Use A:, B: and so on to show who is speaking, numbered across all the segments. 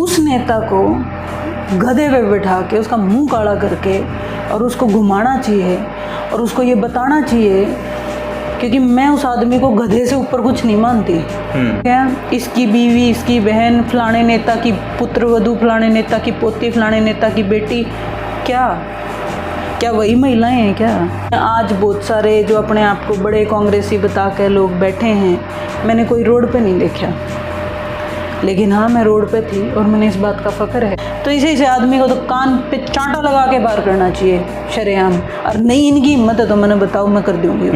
A: उस नेता को गधे पे बिठा के उसका मुंह काला करके और उसको घुमाना चाहिए और उसको ये बताना चाहिए, क्योंकि मैं उस आदमी को गधे से ऊपर कुछ नहीं मानती। क्या इसकी बीवी, इसकी बहन, फलाने नेता की पुत्रवधू, फलाने नेता की पोती, फलाने नेता की बेटी, क्या वही महिलाएं हैं क्या? आज बहुत सारे जो अपने आप को बड़े कांग्रेसी बता के लोग बैठे हैं, मैंने कोई रोड पे नहीं देखा, लेकिन हाँ मैं रोड पे थी और मैंने इस बात का फ़ख्र है। तो इसी आदमी को तो कान पे चांटा लगा के बाहर करना चाहिए शरेआम। और नहीं इनकी हिम्मत है तो मैंने बताओ मैं कर दूँगी।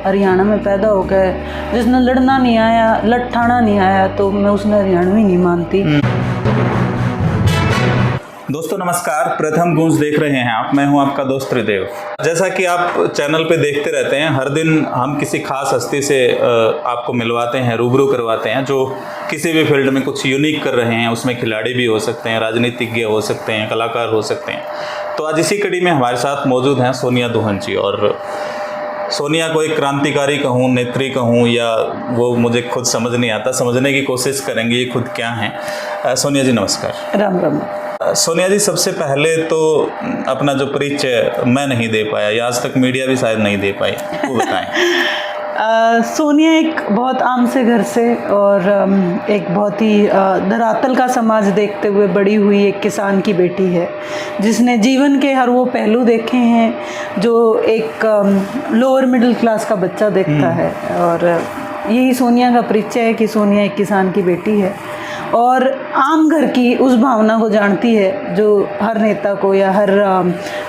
A: हरियाणा में पैदा हो गए, जिसने लड़ना नहीं आया, लठाना नहीं आया, तो मैं उसने हरियाणवी नहीं मानती।
B: दोस्तों नमस्कार, प्रथम गूंज देख रहे हैं आप। मैं हूं आपका दोस्त त्रिदेव। जैसा कि आप चैनल पे देखते रहते हैं, हर दिन हम किसी खास हस्ती से आपको मिलवाते हैं, रूबरू करवाते हैं, जो किसी भी फील्ड में कुछ यूनिक कर रहे हैं। उसमें खिलाड़ी भी हो सकते हैं, राजनीतिज्ञ हो सकते हैं, कलाकार हो सकते हैं। तो आज इसी कड़ी में हमारे साथ मौजूद हैं सोनिया दुहन जी। और सोनिया को एक क्रांतिकारी कहूँ, नेत्री कहूँ, या वो मुझे खुद समझ नहीं आता, समझने की कोशिश करेंगे ये खुद क्या हैं। सोनिया जी नमस्कार।
A: राम राम।
B: सोनिया जी, सबसे पहले तो अपना जो परिचय मैं नहीं दे पाया, या आज तक मीडिया भी शायद नहीं दे पाई, वो बताएं।
A: सोनिया एक बहुत आम से घर से और एक बहुत ही धरातल का समाज देखते हुए बड़ी हुई एक किसान की बेटी है, जिसने जीवन के हर वो पहलू देखे हैं जो एक लोअर मिडिल क्लास का बच्चा देखता है। और यही सोनिया का परिचय है कि सोनिया एक किसान की बेटी है और आम घर की उस भावना को जानती है जो हर नेता को या हर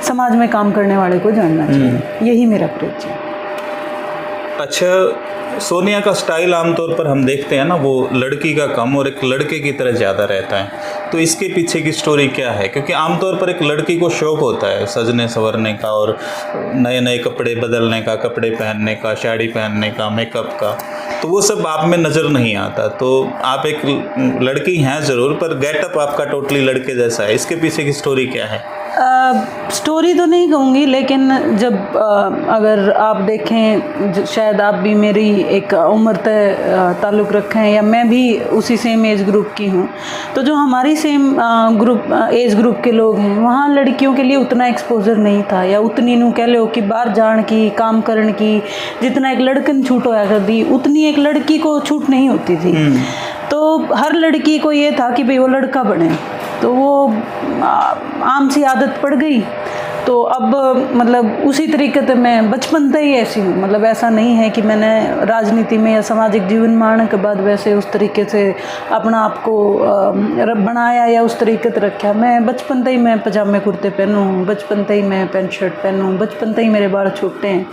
A: समाज में काम करने वाले को जानना चाहिए। यही मेरा परिचय।
B: अच्छा, सोनिया का स्टाइल आमतौर पर हम देखते हैं ना, वो लड़की का कम और एक लड़के की तरह ज़्यादा रहता है। तो इसके पीछे की स्टोरी क्या है? क्योंकि आमतौर पर एक लड़की को शौक़ होता है सजने संवरने का और नए नए कपड़े बदलने का, कपड़े पहनने का, साड़ी पहनने का, मेकअप का, तो वो सब आप में नज़र नहीं आता। तो आप एक लड़की हैं ज़रूर, पर गेटअप आपका टोटली लड़के जैसा है। इसके पीछे की स्टोरी क्या है?
A: स्टोरी तो नहीं कहूँगी, लेकिन जब अगर आप देखें, शायद आप भी मेरी एक उम्र तय ताल्लुक़ रखें या मैं भी उसी सेम एज ग्रुप की हूँ, तो जो हमारी सेम एज ग्रुप के लोग हैं, वहाँ लड़कियों के लिए उतना एक्सपोजर नहीं था, या उतनी नू कह लो कि बाहर जान की, काम करने की जितना एक लड़कन छूट होया कर दी, उतनी एक लड़की को छूट नहीं होती थी। तो हर लड़की को ये था कि भाई वो लड़का बने, तो वो आम सी आदत पड़ गई। तो अब मतलब उसी तरीके से मैं बचपन से ही ऐसी हूँ। मतलब ऐसा नहीं है कि मैंने राजनीति में या सामाजिक जीवन में आने के बाद वैसे उस तरीके से अपना आप को बनाया या उस तरीके से रखा। मैं बचपन से ही मैं पजामे कुर्ते पहनूँ, बचपन से ही मैं पैंट शर्ट पहनूँ, बचपन से ही मेरे बाल छोटे हैं।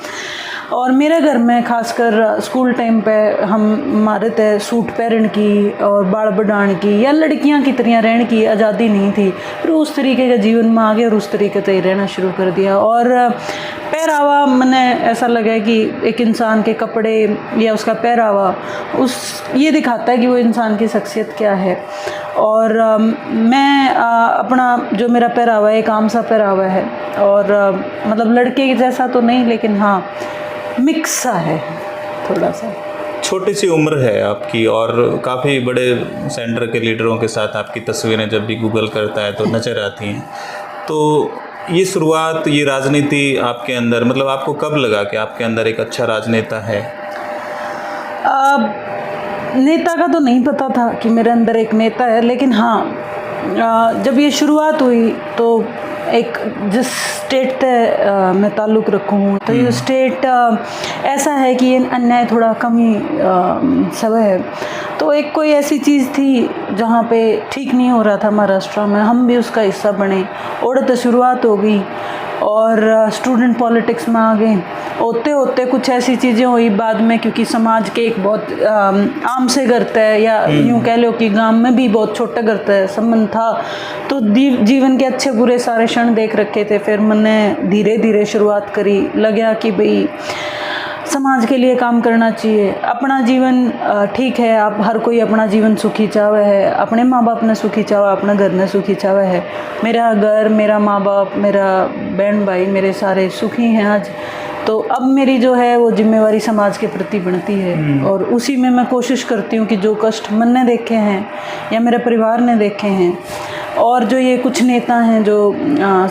A: और मेरे घर में खासकर स्कूल टाइम पे हमारे तय सूट पहन की और बाल बढ़ाने की या लड़कियां की तरह रहने की आज़ादी नहीं थी। फिर उस तरीके का जीवन में आ गए और उस तरीके से ही रहना शुरू कर दिया। और पहरावा मैंने ऐसा लगा कि एक इंसान के कपड़े या उसका पहरावा ये दिखाता है कि वो इंसान की शख्सियत क्या है। और मैं अपना जो मेरा पहरावा है एक आम सा पहरावा है, और मतलब लड़के जैसा तो नहीं, लेकिन हाँ मिक्स सा है थोड़ा सा।
B: छोटी सी उम्र है आपकी और काफ़ी बड़े सेंटर के लीडरों के साथ आपकी तस्वीरें जब भी गूगल करता है तो नज़र आती हैं। तो ये शुरुआत, ये राजनीति आपके अंदर, मतलब आपको कब लगा कि आपके अंदर एक अच्छा राजनेता है?
A: नेता का तो नहीं पता था कि मेरे अंदर एक नेता है, लेकिन हाँ जब ये शुरुआत हुई तो एक जिस स्टेट से मैं ताल्लुक़ रखूँ, तो ये स्टेट ऐसा है कि ये अन्याय थोड़ा कम ही सब है। तो एक कोई ऐसी चीज़ थी जहाँ पे ठीक नहीं हो रहा था महाराष्ट्र में, हम भी उसका हिस्सा बने। और तो शुरुआत हो गई और स्टूडेंट पॉलिटिक्स में आ गए। होते होते कुछ ऐसी चीज़ें हुई बाद में, क्योंकि समाज के एक बहुत आम से करता है, या यूँ कह लो कि गांव में भी बहुत छोटा करता है संबंध था, तो जीवन के अच्छे बुरे सारे क्षण देख रखे थे। फिर मैंने धीरे धीरे शुरुआत करी, लगा कि भाई समाज के लिए काम करना चाहिए। अपना जीवन ठीक है, आप हर कोई अपना जीवन सुखी चाहे है, अपने माँ बाप ने सुखी चाहा, अपना घर ने सुखी चाहा है। मेरा घर, मेरा माँ बाप, मेरा बहन भाई, मेरे सारे सुखी हैं आज। तो अब मेरी जो है वो जिम्मेवारी समाज के प्रति बनती है और उसी में मैं कोशिश करती हूँ कि जो कष्ट मैंने देखे हैं या मेरे परिवार ने देखे हैं और जो ये कुछ नेता हैं जो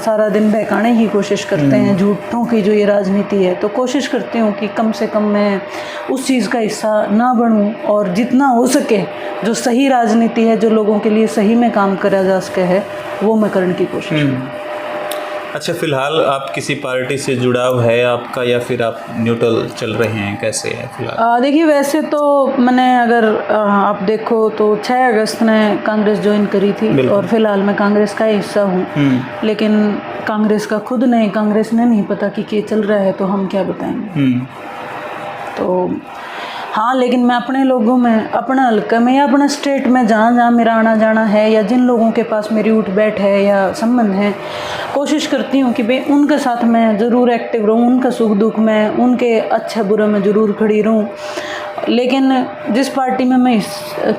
A: सारा दिन बहकाने की कोशिश करते हैं, झूठों की जो ये राजनीति है, तो कोशिश करती हूँ कि कम से कम मैं उस चीज़ का हिस्सा ना बनूँ और जितना हो सके जो सही राजनीति है, जो लोगों के लिए सही में काम करा जा सके है, वो मैं करने की कोशिश करूँ।
B: अच्छा, फिलहाल आप किसी पार्टी से जुड़ाव है आपका या फिर आप न्यूट्रल चल रहे हैं, कैसे है फिलहाल?
A: देखिए, वैसे तो मैंने अगर आप देखो तो 6 अगस्त ने कांग्रेस ज्वाइन करी थी और फिलहाल मैं कांग्रेस का हिस्सा हूँ, लेकिन कांग्रेस का खुद नहीं, कांग्रेस ने नहीं पता कि क्या चल रहा है, तो हम क्या बताएंगे। तो हाँ, लेकिन मैं अपने लोगों में, अपने हल्के में या अपने स्टेट में जहाँ जहाँ मेरा आना जाना है या जिन लोगों के पास मेरी उठ बैठ है या संबंध है, कोशिश करती हूँ कि भाई उनके साथ मैं ज़रूर एक्टिव रहूँ, उनका सुख दुख में, उनके अच्छे बुरे में ज़रूर खड़ी रहूँ। लेकिन जिस पार्टी में मैं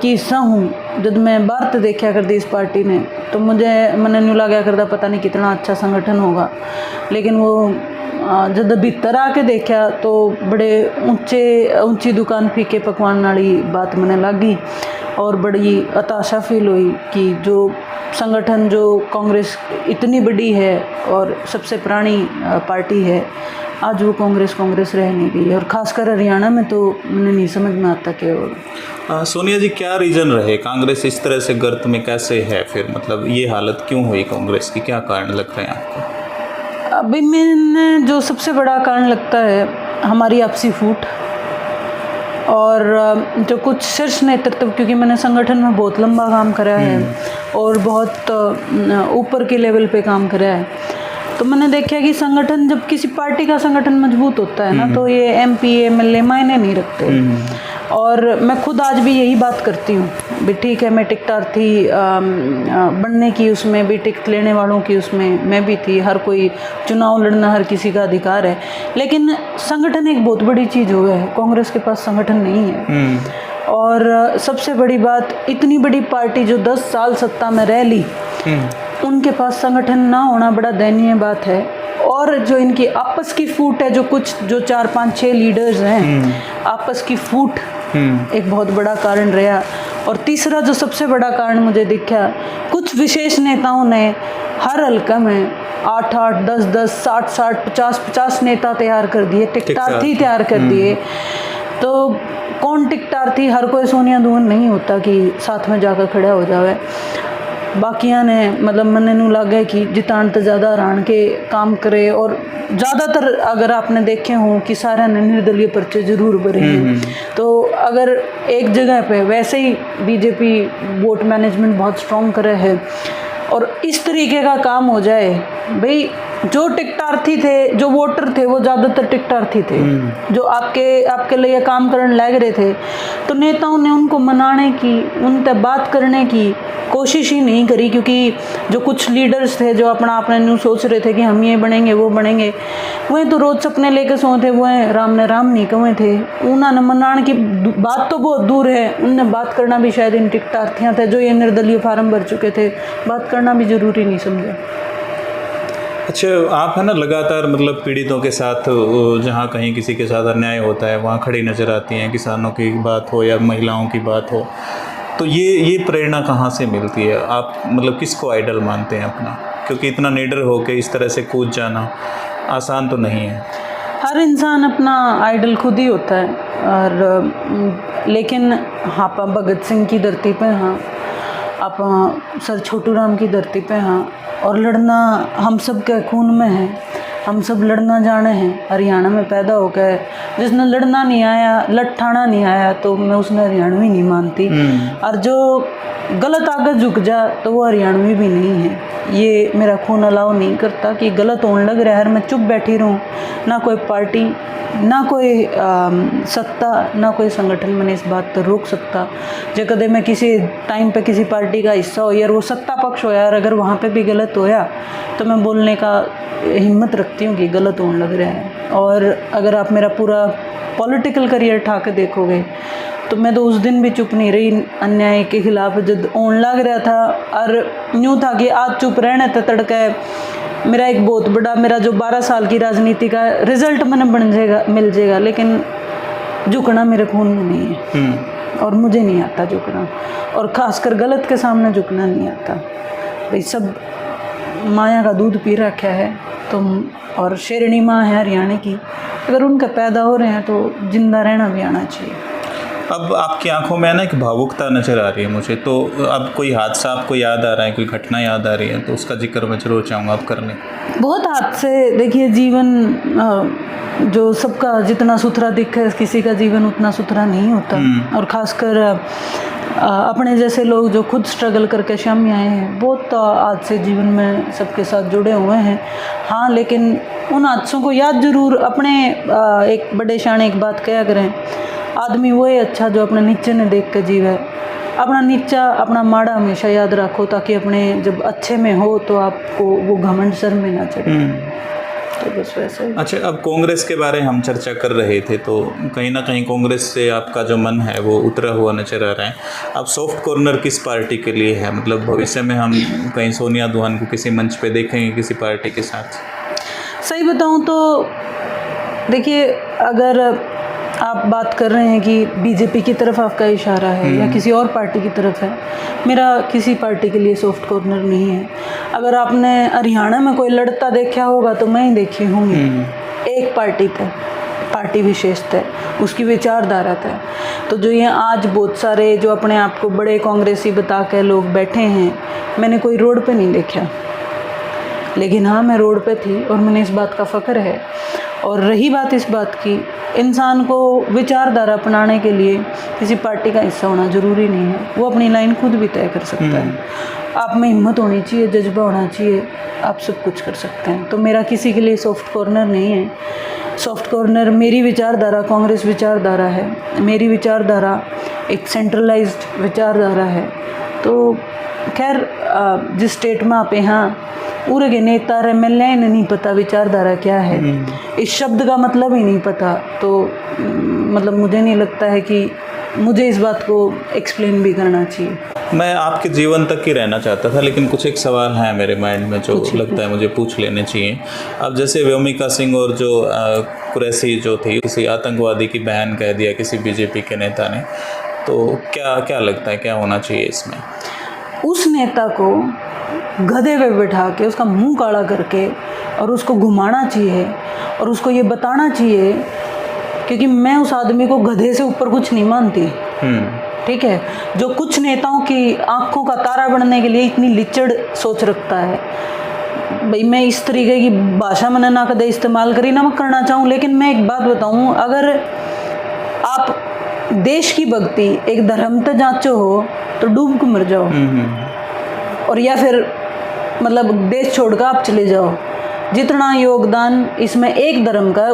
A: हिस्सा हूँ, जब मैं बात देखा करती इस पार्टी ने, तो मैंने न्यू लगा करता पता नहीं कितना अच्छा संगठन होगा, लेकिन वो जब भीतर आके देखा तो बड़े ऊंची दुकान फीके पकवान वाली बात मैंने लगी और बड़ी हताशा फील हुई कि जो संगठन, जो कांग्रेस इतनी बड़ी है और सबसे पुरानी पार्टी है, आज वो कांग्रेस रह नहीं गई। और खासकर हरियाणा में तो मैंने नहीं समझ में आता कि
B: सोनिया जी, क्या रीज़न रहे कांग्रेस इस तरह से गर्त में कैसे है फिर, मतलब ये हालत क्यों हुई कांग्रेस की, क्या कारण लग रहे हैं आपको?
A: अभी मैंने जो सबसे बड़ा कारण लगता है हमारी आपसी फूट और जो कुछ शीर्ष नेतृत्व, क्योंकि मैंने संगठन में बहुत लंबा काम करा है और बहुत ऊपर के लेवल पे काम करा है, तो मैंने देखा कि संगठन, जब किसी पार्टी का संगठन मजबूत होता है ना, तो ये MP MLA मायने नहीं रखते। और मैं खुद आज भी यही बात करती हूँ भी, ठीक है, मैं टिकटार्थी बनने की, उसमें भी टिकट लेने वालों की उसमें मैं भी थी, हर कोई चुनाव लड़ना हर किसी का अधिकार है, लेकिन संगठन एक बहुत बड़ी चीज़ हो गया है, कांग्रेस के पास संगठन नहीं है। और सबसे बड़ी बात, इतनी बड़ी पार्टी जो 10 साल सत्ता में रह ली, उनके पास संगठन ना होना बड़ा दयनीय बात है। और जो इनकी आपस की फूट है, जो 4 5 6 लीडर्स हैं, आपस की फूट एक बहुत बड़ा कारण रहा। और तीसरा जो सबसे बड़ा कारण मुझे दिखा, कुछ विशेष नेताओं ने हर हल्का में 8-8 10-10 60-60 50-50 नेता तैयार कर दिए, टिकटार्थी तैयार कर दिए। तो कौन टिकटार्थी, हर कोई सोनिया दुहन नहीं होता कि साथ में जाकर खड़ा हो जावे। बाकियां ने, मतलब मैंने नू लगा कि जितान तो ज़्यादा हरान के काम करे, और ज़्यादातर अगर आपने देखे हों कि सारे ने निर्दलीय पर्चे जरूर भरे हैं। तो अगर एक जगह पे वैसे ही बीजेपी वोट मैनेजमेंट बहुत स्ट्रॉन्ग करे है और इस तरीके का काम हो जाए, भाई जो टिकटार्थी थे, जो वोटर थे, वो ज़्यादातर टिकटार्थी थे, जो आपके लिए काम करने लग रहे थे, तो नेताओं ने उनको मनाने की, उनसे बात करने की कोशिश ही नहीं करी। क्योंकि जो कुछ लीडर्स थे जो अपने न्यू सोच रहे थे कि हम ये बनेंगे वो बनेंगे, वह तो रोज सपने लेके सोए थे, वह राम ने राम नहीं कहे थे। उन्होंने मनाने की बात तो बहुत दूर है, उनने बात करना भी शायद इन टिकटार्थियाँ थे जो ये निर्दलीय फार्म भर चुके थे, बात करना भी जरूरी नहीं समझा।
B: अच्छा, आप है ना लगातार मतलब पीड़ितों के साथ, जहाँ कहीं किसी के साथ अन्याय होता है वहाँ खड़ी नज़र आती हैं, किसानों की बात हो या महिलाओं की बात हो, तो ये प्रेरणा कहाँ से मिलती है? आप मतलब किसको आइडल मानते हैं अपना? क्योंकि इतना निडर होकर इस तरह से कूद जाना आसान तो नहीं है।
A: हर इंसान अपना आइडल खुद ही होता है, और लेकिन आप भगत सिंह की धरती पे हाँ, आप सर छोटू राम की धरती पे हाँ, और लड़ना हम सब के खून में है, हम सब लड़ना जाने हैं। हरियाणा में पैदा होकर जिसने लड़ना नहीं आया, लठाना नहीं आया, तो मैं उसने हरियाणवी नहीं मानती। और जो गलत आगे झुक जा तो वो हरियाणवी भी नहीं है। ये मेरा खून अलाउ नहीं करता कि गलत होने लग रहा है, मैं चुप बैठी रहूं। ना कोई पार्टी, ना कोई सत्ता, ना कोई संगठन मैंने इस बात पर रोक सकता। जो कदे मैं किसी टाइम पे किसी पार्टी का हिस्सा हो यार, वो सत्ता पक्ष हो यार, अगर वहाँ पे भी गलत होया तो मैं बोलने का हिम्मत रखती हूँ कि गलत होने लग रहा है। और अगर आप मेरा पूरा पॉलिटिकल करियर उठा के देखोगे तो मैं तो उस दिन भी चुप नहीं रही अन्याय के खिलाफ। जब ओन लग रहा था और यूँ था कि आज चुप रहने थे तड़के मेरा एक बहुत बड़ा, मेरा जो 12 साल की राजनीति का रिजल्ट मैंने मिल जाएगा, लेकिन झुकना मेरे खून में नहीं है और मुझे नहीं आता झुकना, और ख़ासकर गलत के सामने झुकना नहीं आता। भाई सब माया का दूध पी रखा है तुम, और शेरनी माँ है हरियाणा की, अगर उनका पैदा हो रहे हैं तो जिंदा रहना भी आना चाहिए।
B: अब आपकी आंखों में ना एक भावुकता नज़र आ रही है मुझे, तो अब कोई हादसा आपको याद आ रहा है, कोई घटना याद आ रही है, तो उसका जिक्र मैं जरूर चाहूँगा आप करने।
A: बहुत हादसे, देखिए जीवन जो सबका जितना सुथरा दिखे, किसी का जीवन उतना सुथरा नहीं होता, और ख़ासकर अपने जैसे लोग जो खुद स्ट्रगल करके शामी आए हैं, बहुत हादसे जीवन में सबके साथ जुड़े हुए हैं। हाँ, लेकिन उन हादसों को याद जरूर अपने एक बड़े शान एक बात कहा करें, आदमी वो है अच्छा जो अपने नीचे ने देख कर जीवे। अपना नीचा, अपना माड़ा हमेशा याद रखो, ताकि अपने जब अच्छे में हो तो आपको वो घमंड सर में ना चढ़े। तो बस वैसे ही।
B: अच्छा, अब कांग्रेस के बारे में हम चर्चा कर रहे थे, तो कहीं ना कहीं कांग्रेस से आपका जो मन है वो उतरा हुआ नजर आ रहा है। अब सॉफ्ट कॉर्नर किस पार्टी के लिए है? मतलब भविष्य में हम कहीं सोनिया दुहान को किसी मंच पे देखेंगे किसी पार्टी के साथ?
A: सही बताऊं तो देखिए, अगर आप बात कर रहे हैं कि बीजेपी की तरफ आपका इशारा है या किसी और पार्टी की तरफ है, मेरा किसी पार्टी के लिए सॉफ्ट कॉर्नर नहीं है। अगर आपने हरियाणा में कोई लड़ता देखा होगा तो मैं ही देखी होंगी। एक पार्टी थे, पार्टी विशेष थे, उसकी विचारधारा थे। तो जो ये आज बहुत सारे जो अपने आप को बड़े कांग्रेसी बता के लोग बैठे हैं, मैंने कोई रोड पे नहीं देखा, लेकिन हाँ मैं रोड पे थी और मैंने इस बात का फ़ख्र है। और रही बात इस बात की, इंसान को विचारधारा अपनाने के लिए किसी पार्टी का हिस्सा होना ज़रूरी नहीं है, वो अपनी लाइन खुद भी तय कर सकता है। आप में हिम्मत होनी चाहिए, जज्बा होना चाहिए, आप सब कुछ कर सकते हैं। तो मेरा किसी के लिए सॉफ्ट कॉर्नर नहीं है। सॉफ्ट कॉर्नर मेरी विचारधारा कांग्रेस विचारधारा है, मेरी विचारधारा एक सेंट्रलाइज्ड विचारधारा है। तो खैर जिस स्टेट में आप यहाँ पूरे के नेता MLA ने नहीं पता विचारधारा क्या है, इस शब्द का मतलब ही नहीं पता, तो मतलब मुझे नहीं लगता है कि मुझे इस बात को एक्सप्लेन भी करना चाहिए।
B: मैं आपके जीवन तक ही रहना चाहता था, लेकिन कुछ एक सवाल है मेरे माइंड में जो लगता है मुझे पूछ लेने चाहिए। अब जैसे व्योमिका सिंह और जो कुरैशी जो थी, किसी आतंकवादी की बहन कह दिया किसी बीजेपी के नेता ने, तो क्या लगता है क्या होना चाहिए इसमें?
A: उस नेता को गधे पे बैठा के उसका मुंह काला करके और उसको घुमाना चाहिए और उसको ये बताना चाहिए, क्योंकि मैं उस आदमी को गधे से ऊपर कुछ नहीं मानती। ठीक है, जो कुछ नेताओं की आंखों का तारा बनने के लिए इतनी लिचड़ सोच रखता है, भाई मैं इस तरीके की भाषा मैंने ना कदे इस्तेमाल करी ना मैं करना चाहूँ, लेकिन मैं एक बात बताऊँ, अगर आप देश की भक्ति एक धर्म पे जांचो हो तो डूब के मर जाओ, और या फिर मतलब देश छोड़कर आप चले जाओ। जितना योगदान इसमें एक धर्म का है,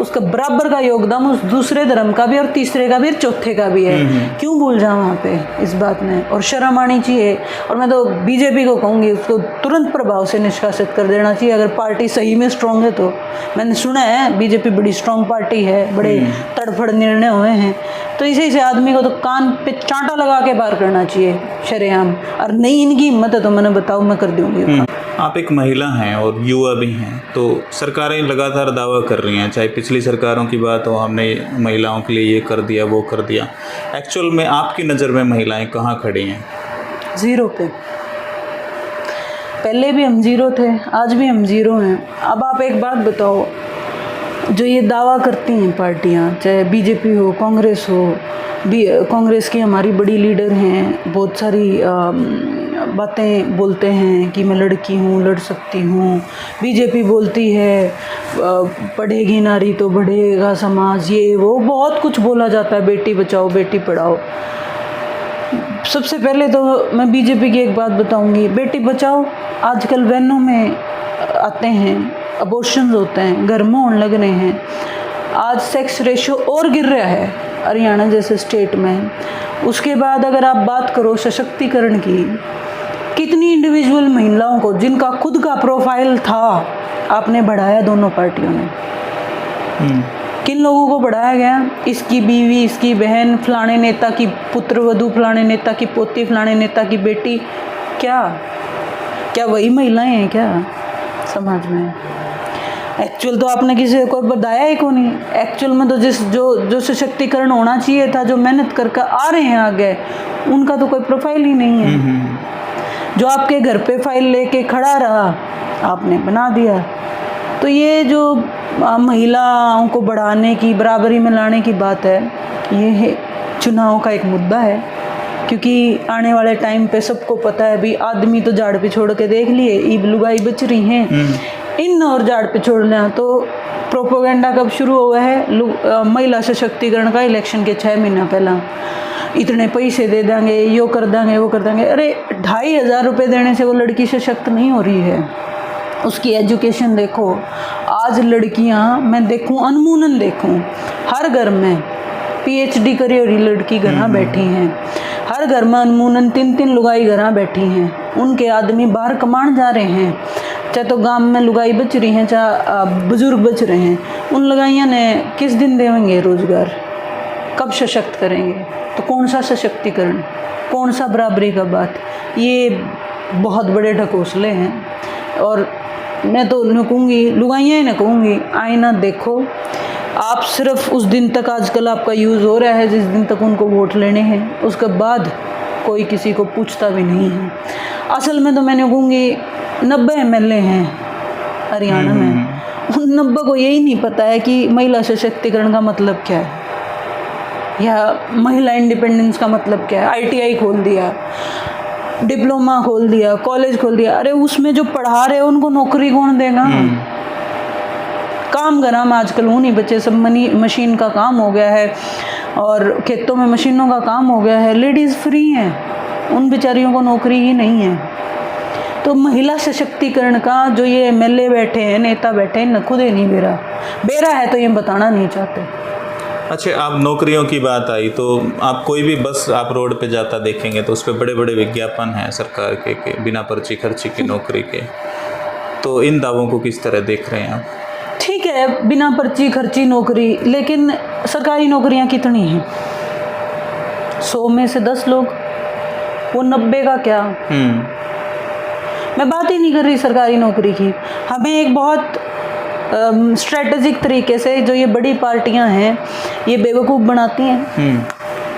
A: उसका बराबर का योगदान उस दूसरे धर्म का भी और तीसरे का भी और चौथे का भी है। क्यों भूल जाऊँ वहाँ पे इस बात में? और शर्म आनी चाहिए। और मैं तो बीजेपी को कहूँगी उसको तुरंत प्रभाव से निष्कासित कर देना चाहिए, अगर पार्टी सही में स्ट्रांग है तो। मैंने सुना है बीजेपी बड़ी स्ट्रांग पार्टी है, बड़े तड़फड़ निर्णय हुए हैं, तो इसे आदमी को तो कान पे चांटा लगा के बाहर करना चाहिए शरेआम। और नहीं इनकी हिम्मत है तो मैंने बताऊँ मैं कर दूँगी।
B: आप एक महिला हैं और युवा भी हैं, तो सरकारें लगातार दावा कर रही हैं, चाहे पिछली सरकारों की बात हो, हमने महिलाओं के लिए ये कर दिया वो कर दिया। एक्चुअल में आपकी नज़र में महिलाएं कहाँ खड़ी हैं?
A: ज़ीरो पे। पहले भी हम ज़ीरो थे, आज भी हम ज़ीरो हैं। अब आप एक बात बताओ, जो ये दावा करती हैं पार्टियां, चाहे बीजेपी हो कांग्रेस हो, कांग्रेस की हमारी बड़ी लीडर हैं, बहुत सारी बातें बोलते हैं कि मैं लड़की हूँ, लड़ सकती हूँ। बीजेपी बोलती है पढ़ेगी नारी तो बढ़ेगा समाज, ये वो बहुत कुछ बोला जाता है, बेटी बचाओ बेटी पढ़ाओ। सबसे पहले तो मैं बीजेपी की एक बात बताऊंगी, बेटी बचाओ आजकल वैनों में आते हैं, अबॉर्शंस होते हैं, घर में होने लग रहे हैं। आज सेक्स रेशियो और गिर रहा है हरियाणा जैसे स्टेट में। उसके बाद अगर आप बात करो सशक्तिकरण की, कितनी इंडिविजुअल महिलाओं को जिनका खुद का प्रोफाइल था आपने बढ़ाया दोनों पार्टियों ने। किन लोगों को बढ़ाया गया? इसकी बीवी, इसकी बहन, फलाने नेता की पुत्रवधू, फलाने नेता की पोती, फलाने नेता की बेटी। क्या वही महिलाएं हैं क्या? समाज में। एक्चुअल तो आपने किसी को बताया ही को नहीं। एक्चुअल में तो जो सशक्तिकरण होना चाहिए था, जो मेहनत करके आ रहे हैं आगे, उनका तो कोई प्रोफाइल ही नहीं है। जो आपके घर पे फाइल लेके खड़ा रहा, आपने बना दिया। तो ये जो महिलाओं को बढ़ाने की, बराबरी में लाने की बात है, ये चुनाव का एक मुद्दा है। क्योंकि आने वाले टाइम पे सबको पता है भी, आदमी तो झाड़ पे छोड़ के देख लिए, ईब लुगाई बच रही हैं, इन और झाड़ पे छोड़ना। तो प्रोपोगंडा कब शुरू हुआ है? महिला सशक्तिकरण का इलेक्शन के 6 महीना पहला। इतने पैसे दे देंगे, यो कर देंगे, वो कर देंगे। अरे 2,500 रुपये देने से वो लड़की सशक्त नहीं हो रही है। उसकी एजुकेशन देखो। आज लड़कियां, मैं देखूं, अनमूनन देखूं, हर घर में PhD करी हुई लड़की घर बैठी हैं। हर घर में अनमूनन 3-3 लुगाई घर बैठी हैं। उनके आदमी बाहर कमाने जा रहे हैं। चाहे तो गांव में लुगाई बच रही हैं, चाहे बुजुर्ग बच रहे हैं। उन लुगाइयाँ ने किस दिन देंगे रोजगार? कब सशक्त करेंगे? तो कौन सा सशक्तिकरण, कौन सा बराबरी का बात? ये बहुत बड़े ढकोसले हैं। और मैं तो न कहूँगी, लुगाइयाँ ही न कहूँगी, आईना देखो। आप सिर्फ उस दिन तक आजकल आपका यूज़ हो रहा है जिस दिन तक उनको वोट लेने हैं, उसके बाद कोई किसी को पूछता भी नहीं है। असल में तो मैंने कहूँगी 90 MLA हैं हरियाणा में, उन 90 को यही नहीं पता है कि महिला सशक्तिकरण का मतलब क्या है, या महिला इंडिपेंडेंस का मतलब क्या है। ITI खोल दिया, डिप्लोमा खोल दिया, कॉलेज खोल दिया। अरे उसमें जो पढ़ा रहे उनको नौकरी कौन देगा? काम गरम आजकल वो नहीं बचे, सब मशीन का काम हो गया है और खेतों में मशीनों का काम हो गया है। लेडीज़ फ्री हैं, उन बेचारियों को नौकरी ही नहीं है। तो महिला सशक्तिकरण का जो ये MLA बैठे हैं, नेता बैठे हैं, न खुद ही नहीं बेरा है तो ये बताना नहीं चाहते।
B: अच्छा, आप नौकरियों की बात आई तो आप कोई भी बस आप रोड पे जाता देखेंगे तो उस पर बड़े बड़े विज्ञापन हैं सरकार के बिना पर्ची खर्ची की नौकरी के। तो इन दावों को किस तरह देख रहे हैं आप?
A: ठीक है, बिना पर्ची खर्ची नौकरी, लेकिन सरकारी नौकरियां कितनी हैं? 100 में से 10 लोग, वो 90 का क्या? मैं बात ही नहीं कर रही सरकारी नौकरी की। हमें एक बहुत स्ट्रेटेजिक तरीके से जो ये बड़ी पार्टियां हैं, ये बेवकूफ़ बनाती हैं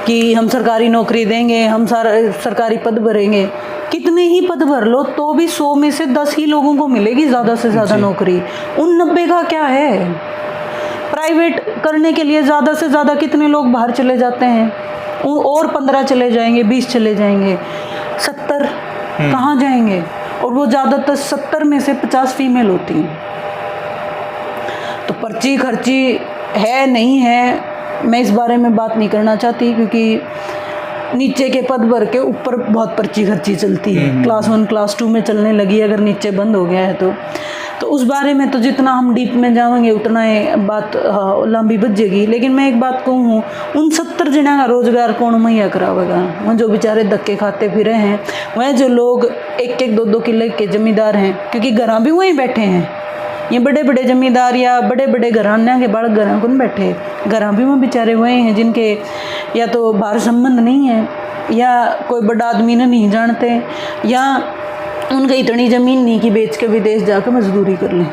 A: कि हम सरकारी नौकरी देंगे, हम सरकारी पद भरेंगे। कितने ही पद भर लो तो भी 100 में से 10 ही लोगों को मिलेगी ज़्यादा से ज़्यादा नौकरी। उन 90 का क्या है? प्राइवेट करने के लिए ज़्यादा से ज़्यादा कितने लोग बाहर चले जाते हैं? और 15 चले जाएंगे, 20 चले जाएंगे, 70 कहाँ जाएंगे? और वो ज़्यादातर 70 में से 50 फीमेल होती हैं। तो पर्ची खर्ची है नहीं है, मैं इस बारे में बात नहीं करना चाहती, क्योंकि नीचे के पद भर के ऊपर बहुत पर्ची खर्ची चलती है। क्लास 1 क्लास 2 में चलने लगी, अगर नीचे बंद हो गया है तो उस बारे में तो जितना हम डीप में जाएंगे उतना ही बात लंबी बजेगी। लेकिन मैं एक बात कहूँ, उन 70 जना का रोजगार कौन मुहैया करावेगा? वह जो बेचारे धक्के खाते फिरे हैं, वह जो लोग 1-1 2-2 किले के जमींदार हैं, क्योंकि घर भी वहीं बैठे हैं। ये बड़े बड़े जमींदार या बड़े बड़े घराने के बालक घर कौन बैठे? घर भी वो बेचारे वही हैं जिनके या तो बाहर संबंध नहीं है, या कोई बड़ा आदमी ने नहीं जानते, या उनकी इतनी ज़मीन नहीं कि बेच के विदेश जाकर मजदूरी कर लें।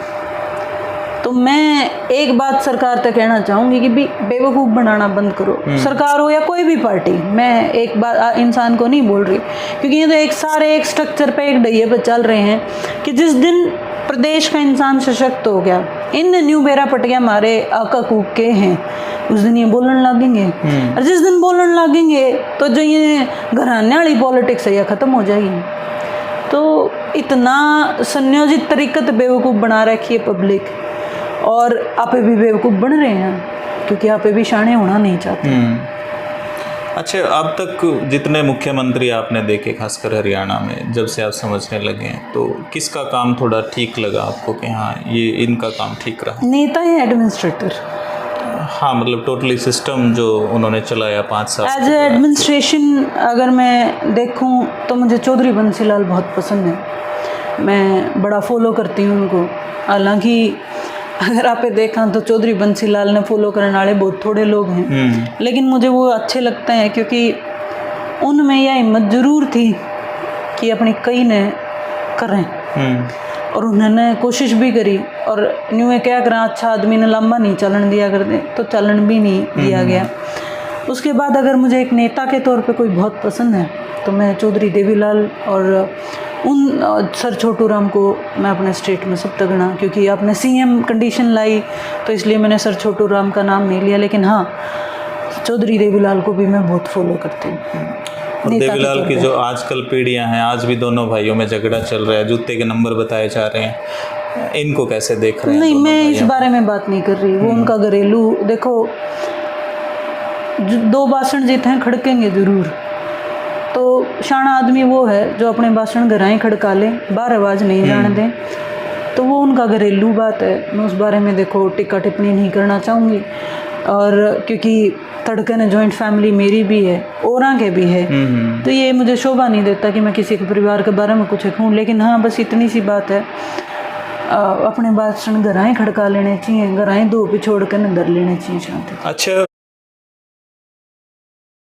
A: तो मैं एक बात सरकार तक कहना चाहूँगी कि भी बेवकूफ़ बनाना बंद करो। सरकार हो या कोई भी पार्टी, मैं एक बात इंसान को नहीं बोल रही, क्योंकि ये तो एक स्ट्रक्चर पे, एक डहिए पे चल रहे हैं कि जिस दिन प्रदेश का इंसान सशक्त हो गया, इन न्यू बेरा पटिया हमारे आका कूक के हैं, उस दिन ये बोलने लगेंगे। और जिस दिन बोलने लगेंगे तो जो ये घराने वाली पॉलिटिक्स है ये ख़त्म हो जाएगी। तो इतना संयोजित तरीक़े से बेवकूफ़ बना रखी है पब्लिक, और आप भी बेवकूफ़ बन रहे हैं क्योंकि आप भी शाणे होना नहीं चाहते।
B: अच्छा, अब तक जितने मुख्यमंत्री आपने देखे, खासकर हरियाणा में, जब से आप समझने लगे हैं, तो किसका काम थोड़ा ठीक लगा आपको कि हाँ ये इनका काम ठीक रहा?
A: नेता है एडमिनिस्ट्रेटर।
B: हाँ, मतलब टोटली सिस्टम जो उन्होंने चलाया 5 साल।
A: एज ए एडमिनिस्ट्रेशन अगर मैं देखूं तो मुझे चौधरी बंसीलाल बहुत पसंद है। मैं बड़ा फॉलो करती हूँ उनको। हालांकि अगर आप देखा तो चौधरी बंसीलाल ने फॉलो करने वाले बहुत थोड़े लोग हैं, लेकिन मुझे वो अच्छे लगते हैं क्योंकि उनमें यह हिम्मत ज़रूर थी कि अपनी कई ने करें। और उन्होंने कोशिश भी करी और न्यू क्या करा अच्छा आदमी ने लंबा नहीं चलन दिया करते तो चलन भी नहीं दिया गया। उसके बाद अगर मुझे एक नेता के तौर पे कोई बहुत पसंद है तो मैं चौधरी देवीलाल और उन सर छोटू राम को मैं अपने स्टेट में सब तक गणा, क्योंकि आपने सीएम कंडीशन लाई तो इसलिए मैंने सर छोटू राम का नाम नहीं लिया, लेकिन हाँ चौधरी देवीलाल को भी मैं बहुत फॉलो करती हूँ।
B: और देवीलाल की जो आजकल पीढ़ियां हैं, आज भी दोनों भाइयों में झगड़ा चल रहा है, जूते के नंबर बताए जा रहे हैं, इनको कैसे देख रहे हैं?
A: नहीं, मैं इस बारे में बात नहीं कर रही, वो उनका घरेलू देखो, दो भाषण जीते हैं खड़केंगे जरूर, तो शाना आदमी वो है जो अपने भाषण घराएं खड़का ले, बाहर आवाज़ नहीं जाने दें, तो वो उनका घरेलू बात है। मैं उस बारे में देखो टिक्का टिप्पणी नहीं करना चाहूँगी, और क्योंकि धड़कन जॉइंट फैमिली मेरी भी है और के भी है, तो ये मुझे शोभा नहीं देता कि मैं किसी के परिवार के बारे में कुछ कहूँ। लेकिन हाँ बस इतनी सी बात है, अपने भाषण घराएं खड़का लेने चाहिए, घराएं दो पिछोड़ कर अंदर लेने चाहिए शांति।
B: अच्छा,